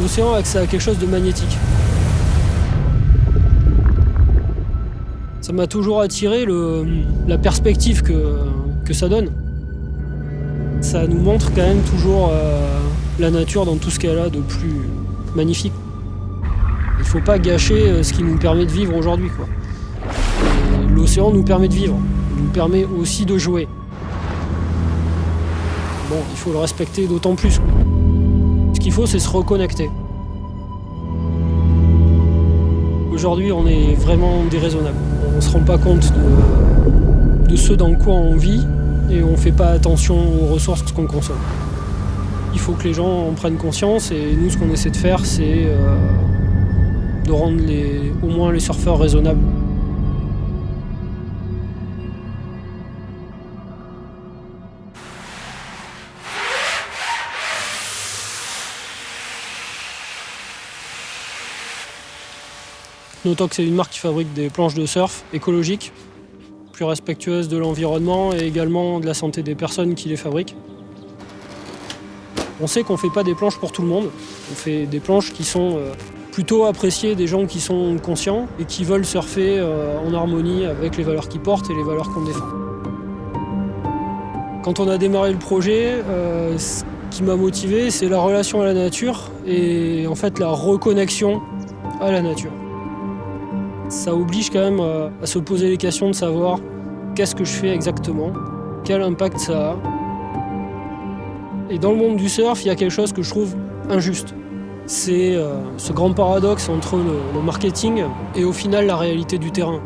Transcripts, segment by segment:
l'océan a accès à quelque chose de magnétique. Ça m'a toujours attiré la perspective que ça donne. Ça nous montre quand même toujours la nature dans tout ce qu'elle a de plus magnifique. Il ne faut pas gâcher ce qui nous permet de vivre aujourd'hui, quoi. L'océan nous permet de vivre, il nous permet aussi de jouer. Bon, il faut le respecter d'autant plus, quoi. Ce qu'il faut, c'est se reconnecter. Aujourd'hui, on est vraiment déraisonnable. On ne se rend pas compte de ce dans quoi on vit et on ne fait pas attention aux ressources qu'on consomme. Il faut que les gens en prennent conscience et nous, ce qu'on essaie de faire, c'est de rendre au moins les surfeurs raisonnables. Notox, c'est une marque qui fabrique des planches de surf écologiques, plus respectueuses de l'environnement et également de la santé des personnes qui les fabriquent. On sait qu'on ne fait pas des planches pour tout le monde. On fait des planches qui sont plutôt appréciées des gens qui sont conscients et qui veulent surfer en harmonie avec les valeurs qu'ils portent et les valeurs qu'on défend. Quand on a démarré le projet, ce qui m'a motivé, c'est la relation à la nature et en fait la reconnexion à la nature. Ça oblige quand même à se poser les questions de savoir qu'est-ce que je fais exactement, quel impact ça a. Et dans le monde du surf, il y a quelque chose que je trouve injuste. C'est ce grand paradoxe entre le marketing et au final la réalité du terrain.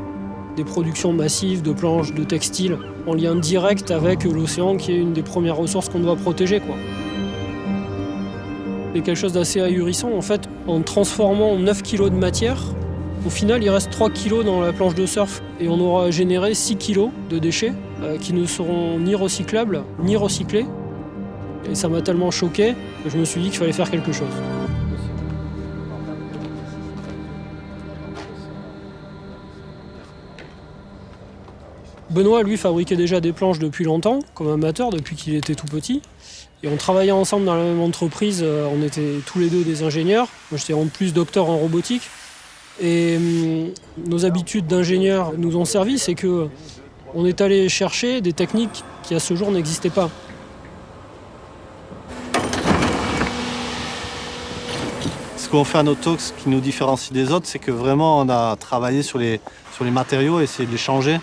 Des productions massives de planches, de textiles, en lien direct avec l'océan qui est une des premières ressources qu'on doit protéger, quoi. C'est quelque chose d'assez ahurissant. En fait, en transformant 9 kg de matière, au final, il reste 3 kg dans la planche de surf et on aura généré 6 kg de déchets qui ne seront ni recyclables ni recyclés. Et ça m'a tellement choqué que je me suis dit qu'il fallait faire quelque chose. Benoît, lui, fabriquait déjà des planches depuis longtemps, comme amateur, depuis qu'il était tout petit. Et on travaillait ensemble dans la même entreprise, on était tous les deux des ingénieurs. Moi, j'étais en plus docteur en robotique. Et nos habitudes d'ingénieurs nous ont servi, c'est qu'on est allé chercher des techniques qui à ce jour n'existaient pas. Ce qu'on fait à Notox qui nous différencie des autres, c'est que vraiment on a travaillé sur les matériaux, essayé de les changer,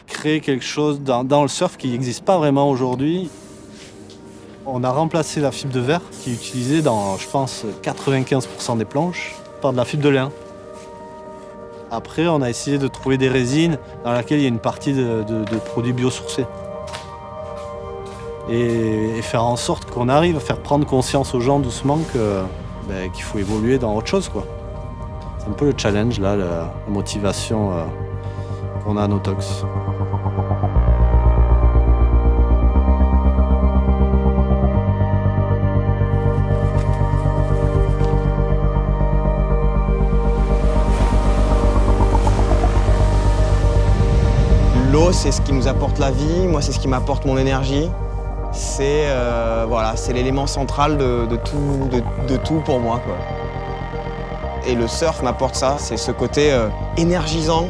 créer quelque chose dans le surf qui n'existe pas vraiment aujourd'hui. On a remplacé la fibre de verre qui est utilisée dans, je pense, 95% des planches par de la fibre de lin. Après, on a essayé de trouver des résines dans lesquelles il y a une partie de produits biosourcés. Et faire en sorte qu'on arrive à faire prendre conscience aux gens doucement qu'il faut évoluer dans autre chose, quoi. C'est un peu le challenge, là, la motivation qu'on a à Notox. L'eau, c'est ce qui nous apporte la vie, moi c'est ce qui m'apporte mon énergie. C'est l'élément central de tout pour moi, quoi. Et le surf m'apporte ça, c'est ce côté énergisant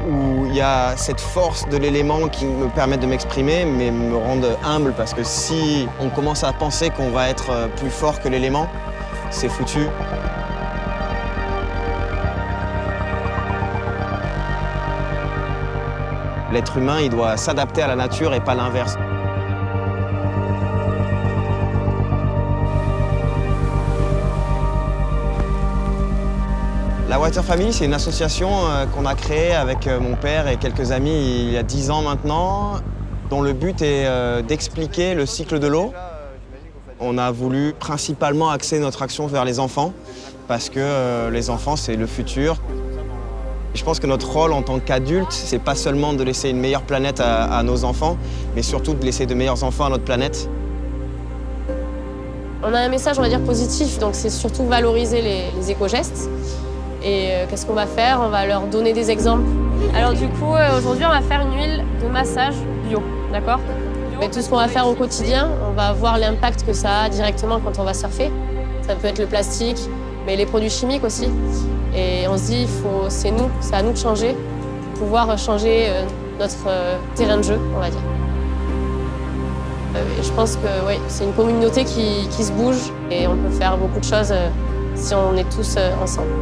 où il y a cette force de l'élément qui me permet de m'exprimer mais me rend humble parce que si on commence à penser qu'on va être plus fort que l'élément, c'est foutu. L'être humain, il doit s'adapter à la nature et pas l'inverse. La Water Family, c'est une association qu'on a créée avec mon père et quelques amis il y a 10 ans maintenant, dont le but est d'expliquer le cycle de l'eau. On a voulu principalement axer notre action vers les enfants, parce que les enfants, c'est le futur. Je pense que notre rôle en tant qu'adulte, c'est pas seulement de laisser une meilleure planète à nos enfants, mais surtout de laisser de meilleurs enfants à notre planète. On a un message, on va dire, positif, donc c'est surtout valoriser les éco-gestes. Et qu'est-ce qu'on va faire? On va leur donner des exemples. Alors du coup, aujourd'hui, on va faire une huile de massage bio, d'accord? Mais tout ce qu'on va faire au quotidien, on va voir l'impact que ça a directement quand on va surfer. Ça peut être le plastique, mais les produits chimiques aussi. Et on se dit, c'est à nous de changer pour pouvoir changer notre terrain de jeu, on va dire. Et je pense que oui, c'est une communauté qui se bouge et on peut faire beaucoup de choses si on est tous ensemble.